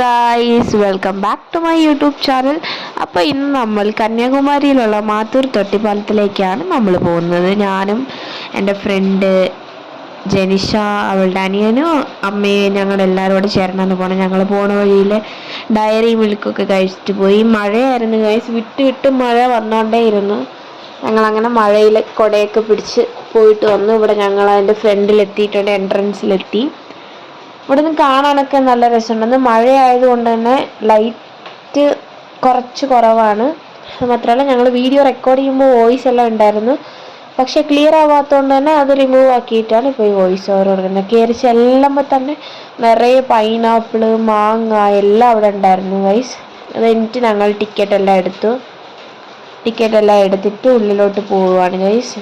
Guys, welcome back to my YouTube channel. അപ്പോൾ ഇന്ന് നമ്മൾ കന്യാകുമാരിയിലുള്ള മാത്തൂർ തൊട്ടിപ്പാലത്തിലേക്കാണ് നമ്മൾ പോകുന്നത്. ഞാനും എൻ്റെ ഫ്രണ്ട് ജനിഷ, അവളുടെ അനിയനും അമ്മയും ഞങ്ങളെല്ലാവരും കൂടെ ചേർന്നാണ് പോകണം. ഞങ്ങൾ പോണ വഴിയിൽ ഡയറി മിൽക്കൊക്കെ കഴിച്ചിട്ട് പോയി. മഴയായിരുന്നു ഗൈസ്, വിട്ട് മഴ വന്നുകൊണ്ടേ ഇരുന്നു. ഞങ്ങളങ്ങനെ മഴയിൽ കുടയൊക്കെ പിടിച്ച് പോയിട്ട് വന്നു. ഇവിടെ ഞങ്ങൾ അതിൻ്റെ ഫ്രണ്ടിലെത്തിയിട്ടുണ്ട്, എൻട്രൻസിലെത്തി. ഇവിടെ നിന്ന് കാണാനൊക്കെ നല്ല രസമുണ്ട്. മഴയായതുകൊണ്ട് തന്നെ ലൈറ്റ് കുറച്ച് കുറവാണ്. മാത്രമല്ല ഞങ്ങൾ വീഡിയോ റെക്കോർഡ് ചെയ്യുമ്പോൾ വോയിസ് എല്ലാം ഉണ്ടായിരുന്നു, പക്ഷെ ക്ലിയർ ആവാത്തതുകൊണ്ട് തന്നെ അത് റിമൂവ് ആക്കിയിട്ടാണ് ഇപ്പോൾ ഈ വോയിസ് ഓവർ കൊടുക്കുന്നത്. കയറി ചെല്ലുമ്പോൾ തന്നെ നിറയെ പൈനാപ്പിള്, മാങ്ങ എല്ലാം അവിടെ ഉണ്ടായിരുന്നു ഗൈസ്. അത് കഴിഞ്ഞിട്ട് ഞങ്ങൾ ടിക്കറ്റ് എല്ലാം എടുത്തിട്ട് ഉള്ളിലോട്ട് പോവുകയാണ് ഗൈസ്.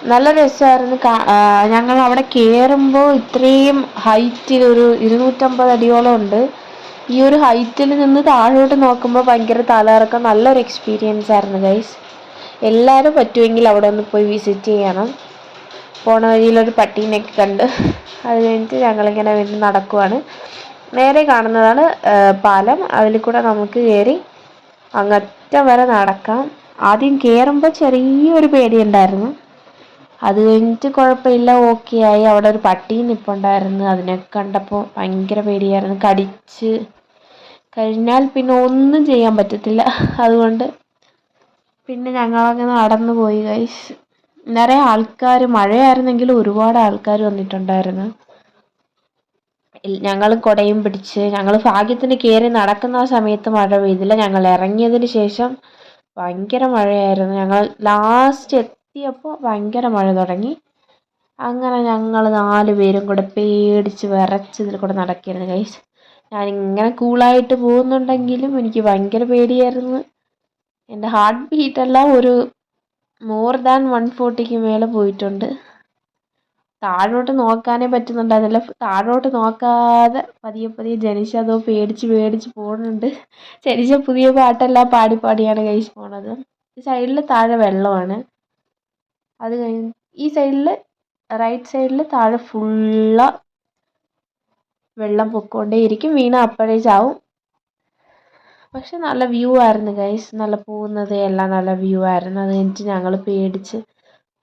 നല്ല രസമായിരുന്നു. ഞങ്ങൾ അവിടെ കയറുമ്പോൾ ഇത്രയും ഹൈറ്റിൽ ഒരു 250 അടിയോളം ഉണ്ട്. ഈ ഒരു ഹൈറ്റിൽ നിന്ന് താഴോട്ട് നോക്കുമ്പോൾ ഭയങ്കര തലകറക്കം. നല്ലൊരു എക്സ്പീരിയൻസ് ആയിരുന്നു ഗൈസ്. എല്ലാവരും പറ്റുമെങ്കിൽ അവിടെ ഒന്ന് പോയി വിസിറ്റ് ചെയ്യണം. പോണ വഴിയിലൊരു പട്ടീനെയൊക്കെ കണ്ട് അത് കഴിഞ്ഞിട്ട് ഞങ്ങളിങ്ങനെ വേണ്ടി നടക്കുവാണ്. നേരെ കാണുന്നതാണ് പാലം. അതിൽ കൂടെ നമുക്ക് കയറി അങ്ങറ്റം വരെ നടക്കാം. ആദ്യം കയറുമ്പോൾ ചെറിയൊരു പേടിയുണ്ടായിരുന്നു, അത് കഴിഞ്ഞിട്ട് കുഴപ്പമില്ല, ഓക്കെ ആയി. അവിടെ ഒരു പട്ടി നിൽപ്പുണ്ടായിരുന്നു, അതിനൊക്കെ കണ്ടപ്പോൾ ഭയങ്കര പേടിയായിരുന്നു. കടിച്ച് കഴിഞ്ഞാൽ പിന്നെ ഒന്നും ചെയ്യാൻ പറ്റത്തില്ല. അതുകൊണ്ട് പിന്നെ ഞങ്ങളങ്ങനെ നടന്നു പോയി ഗൈസ്. നിറയെ ആൾക്കാർ, മഴയായിരുന്നെങ്കിലും ഒരുപാട് ആൾക്കാർ വന്നിട്ടുണ്ടായിരുന്നു. ഞങ്ങൾ കുടയും പിടിച്ച് ഞങ്ങൾ ഭാഗ്യത്തിന് കയറി നടക്കുന്ന സമയത്ത് മഴ പെയ്തില്ല. ഞങ്ങൾ ഇറങ്ങിയതിന് ശേഷം ഭയങ്കര മഴയായിരുന്നു. ഞങ്ങൾ ലാസ്റ്റ് എത്തിയപ്പോൾ ഭയങ്കര മഴ തുടങ്ങി. അങ്ങനെ ഞങ്ങൾ 4 പേരും കൂടെ പേടിച്ച് വിറച്ച് ഇതിൽ കൂടെ നടക്കുകയായിരുന്നു ഗൈസ്. ഞാനിങ്ങനെ കൂളായിട്ട് പോകുന്നുണ്ടെങ്കിലും എനിക്ക് ഭയങ്കര പേടിയായിരുന്നു. എൻ്റെ ഹാർട്ട് ബീറ്റെല്ലാം ഒരു മോർ ദാൻ 140ക്ക് മേലെ പോയിട്ടുണ്ട്. താഴോട്ട് നോക്കാനേ പറ്റുന്നുണ്ടായിരുന്നില്ല. താഴോട്ട് നോക്കാതെ പതിയെ ജനിഷ അതോ പേടിച്ച് പോകുന്നുണ്ട്. ജനിഷ പുതിയ പാട്ടെല്ലാം പാടിയാണ് ഗൈസ് പോണത്. ഈ സൈഡിൽ താഴെ വെള്ളമാണ്. അത് കഴിഞ്ഞ് ഈ സൈഡിൽ റൈറ്റ് സൈഡിൽ താഴെ ഫുള്ള വെള്ളം പൊക്കോണ്ടേയിരിക്കും. വീണ അപ്പോഴേ ചാവും. പക്ഷെ നല്ല വ്യൂ ആയിരുന്നു ഗൈസ്. നല്ല പോകുന്നത് എല്ലാം നല്ല വ്യൂ ആയിരുന്നു. അത് കഴിഞ്ഞിട്ട് ഞങ്ങൾ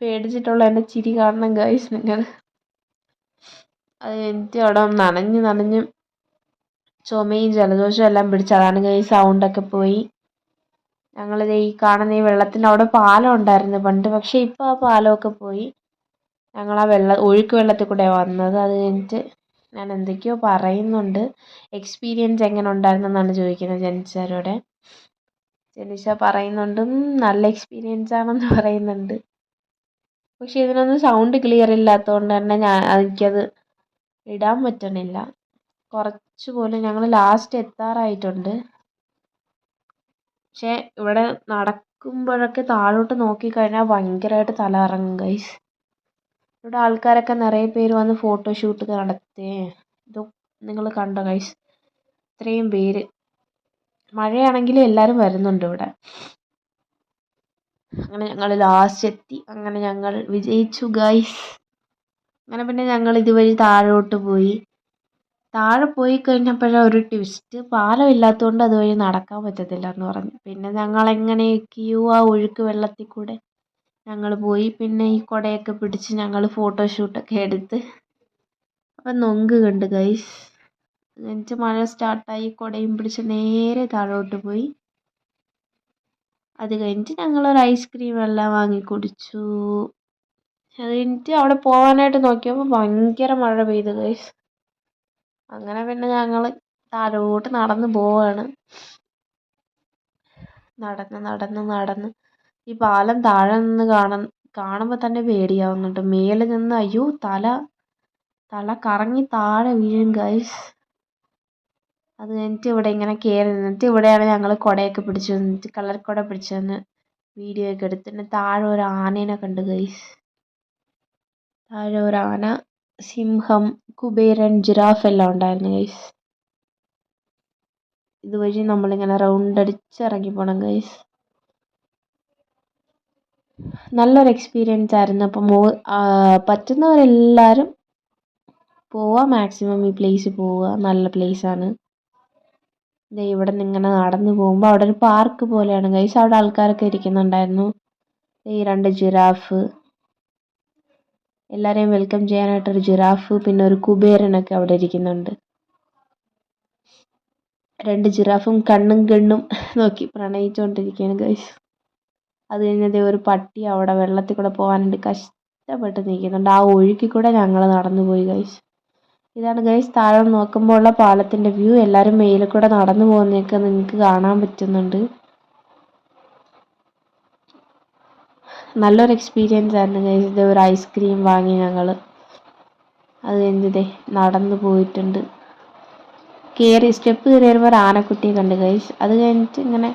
പേടിച്ചിട്ടുള്ള എൻ്റെ ചിരി കാണണം ഗൈസ് നിങ്ങൾ. അത് കഴിഞ്ഞിട്ട് അവിടെ നനഞ്ഞ് ചുമയും ജലദോഷവും എല്ലാം പിടിച്ച് അതാണ് ഗൈസ് സൗണ്ടൊക്കെ പോയി. ഞങ്ങളിത് ഈ കാണുന്ന ഈ വെള്ളത്തിൻ്റെ അവിടെ പാലം ഉണ്ടായിരുന്നു പണ്ട്, പക്ഷെ ഇപ്പോൾ ആ പാലമൊക്കെ പോയി. ഞങ്ങൾ ആ ഒഴുക്ക് വെള്ളത്തിൽ കൂടെ വന്നത്. അത് കഴിഞ്ഞിട്ട് ഞാൻ എന്തൊക്കെയോ പറയുന്നുണ്ട്. എക്സ്പീരിയൻസ് എങ്ങനെ ഉണ്ടായിരുന്നെന്നാണ് ചോദിക്കുന്നത് ജനിച്ചാരോടെ. ജനിഷ പറയുന്നുണ്ട് നല്ല എക്സ്പീരിയൻസ് ആണെന്ന് പറയുന്നുണ്ട്. പക്ഷെ ഇതിനൊന്നും സൗണ്ട് ക്ലിയർ ഇല്ലാത്തതുകൊണ്ട് തന്നെ എനിക്കത് ഇടാൻ പറ്റണില്ല. കുറച്ച് പോലും ഞങ്ങൾ ലാസ്റ്റ് എത്താറായിട്ടുണ്ട്. പക്ഷെ ഇവിടെ നടക്കുമ്പോഴൊക്കെ താഴോട്ട് നോക്കിക്കഴിഞ്ഞാൽ ഭയങ്കരമായിട്ട് തല കറങ്ങും ഗൈസ്. ഇവിടെ ആൾക്കാരൊക്കെ നിറയെ പേര് വന്ന് ഫോട്ടോഷൂട്ട് നടത്തേ. ഇത് നിങ്ങൾ കണ്ടോ ഗൈസ്, ഇത്രയും പേര്. മഴയാണെങ്കിലും എല്ലാവരും വരുന്നുണ്ട് ഇവിടെ. അങ്ങനെ ഞങ്ങൾ ലാസ്റ്റ് എത്തി. അങ്ങനെ ഞങ്ങൾ വിജയിച്ചു ഗൈസ്. അങ്ങനെ പിന്നെ ഞങ്ങൾ ഇതുവഴി താഴോട്ട് പോയി. താഴെ പോയി കഴിഞ്ഞപ്പോഴാണ് ഒരു ട്വിസ്റ്റ്. പാലം ഇല്ലാത്തതുകൊണ്ട് അതുവഴി നടക്കാൻ പറ്റത്തില്ല എന്ന് പറഞ്ഞു. പിന്നെ ഞങ്ങൾ എങ്ങനെയൊക്കെയോ ആ ഒഴുക്ക് വെള്ളത്തിൽ കൂടെ ഞങ്ങൾ പോയി. പിന്നെ ഈ കുടയൊക്കെ പിടിച്ച് ഞങ്ങൾ ഫോട്ടോഷൂട്ടൊക്കെ എടുത്ത് അപ്പം നൊങ്ക് കണ്ട് ഗൈസ്. എന്നിട്ട് മഴ സ്റ്റാർട്ടായി. കുടയും പിടിച്ച് നേരെ താഴോട്ട് പോയി. അത് കഴിഞ്ഞിട്ട് ഞങ്ങളൊരു ഐസ്ക്രീം എല്ലാം വാങ്ങി കുടിച്ചു. അത് കഴിഞ്ഞിട്ട് അവിടെ പോകാനായിട്ട് നോക്കിയപ്പോൾ ഭയങ്കര മഴ പെയ്തു ഗൈസ്. അങ്ങനെ പിന്നെ ഞങ്ങൾ താഴോട്ട് നടന്ന് പോവാണ്. നടന്ന് ഈ പാലം താഴെ നിന്ന് കാണുമ്പോൾ തന്നെ പേടിയാവുന്നുണ്ട്. മേലെ നിന്ന് അയ്യോ തല കറങ്ങി താഴെ വീഴും ഗൈസ്. അത് കഴിഞ്ഞിട്ട് ഇവിടെ ഇങ്ങനെ കയറി നിന്നിട്ട് ഇവിടെയാണ് ഞങ്ങൾ കുടയൊക്കെ പിടിച്ചു നിന്നിട്ട് കളർ കുട പിടിച്ചു നിന്ന് വീഡിയോ ഒക്കെ എടുത്തിട്ട് താഴെ ഒരു ആനേനെ കണ്ടു ഗൈസ്. താഴെ ഒരു ആന, സിംഹം, കുബേരൻ, ജിറാഫ് എല്ലാം ഉണ്ടായിരുന്നു ഗൈസ്. ഇതുവഴി നമ്മളിങ്ങനെ റൗണ്ട് അടിച്ച് ഇറങ്ങി പോകണം ഗൈസ്. നല്ലൊരു എക്സ്പീരിയൻസ് ആയിരുന്നു. അപ്പം പറ്റുന്നവരെല്ലാവരും പോവുക, മാക്സിമം ഈ പ്ലേസ് പോവുക, നല്ല പ്ലേസാണ്. ദേ ഇവിടെ നിന്ന് ഇങ്ങനെ നടന്നു പോകുമ്പോൾ അവിടെ ഒരു പാർക്ക് പോലെയാണ് ഗൈസ്. അവിടെ ആൾക്കാരൊക്കെ ഇരിക്കുന്നുണ്ടായിരുന്നു. ഈ 2 ജിറാഫ്, എല്ലാവരെയും വെൽക്കം ചെയ്യാനായിട്ടൊരു ജിറാഫ്, പിന്നെ ഒരു കുബേരനൊക്കെ അവിടെ ഇരിക്കുന്നുണ്ട്. 2 ജിറാഫും കണ്ണും കണ്ണും നോക്കി പ്രണയിച്ചുകൊണ്ടിരിക്കുകയാണ് ഗൈസ്. അത് കഴിഞ്ഞത് ഒരു പട്ടി അവിടെ വെള്ളത്തിൽ കൂടെ പോകാനുണ്ട്, കഷ്ടപ്പെട്ട് നിൽക്കുന്നുണ്ട്. ആ ഒഴുക്കി കൂടെ ഞങ്ങൾ നടന്നു പോയി ഗൈസ്. ഇതാണ് ഗൈസ് താഴെ നോക്കുമ്പോൾ ഉള്ള പാലത്തിൻ്റെ വ്യൂ. എല്ലാവരും മേലിൽ കൂടെ നടന്നു പോകുന്നതൊക്കെ നിങ്ങൾക്ക് കാണാൻ പറ്റുന്നുണ്ട്. നല്ലൊരു എക്സ്പീരിയൻസ് ആയിരുന്നു ഗൈസ്. ഇത് ഒരു ഐസ്ക്രീം വാങ്ങി ഞങ്ങൾ. അത് കഴിഞ്ഞിതേ നടന്നു പോയിട്ടുണ്ട്. സ്റ്റെപ്പ് കയറി വരുമ്പോൾ ഒരു ആനക്കുട്ടിയെ കണ്ട് ഗൈസ്. അത് കഴിഞ്ഞിട്ട് ഇങ്ങനെ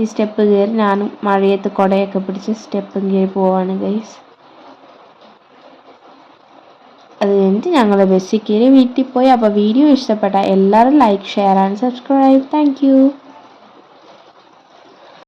ഈ സ്റ്റെപ്പ് കയറി ഞാനും മഴയത്ത് കുടയൊക്കെ പിടിച്ച് സ്റ്റെപ്പും കയറി പോവാണ് ഗൈസ്. അത് കഴിഞ്ഞിട്ട് ഞങ്ങൾ ബസ്സിൽ കയറി വീട്ടിൽ പോയി. അപ്പോൾ വീഡിയോ ഇഷ്ടപ്പെട്ട എല്ലാവരും like, share and subscribe. Thank you.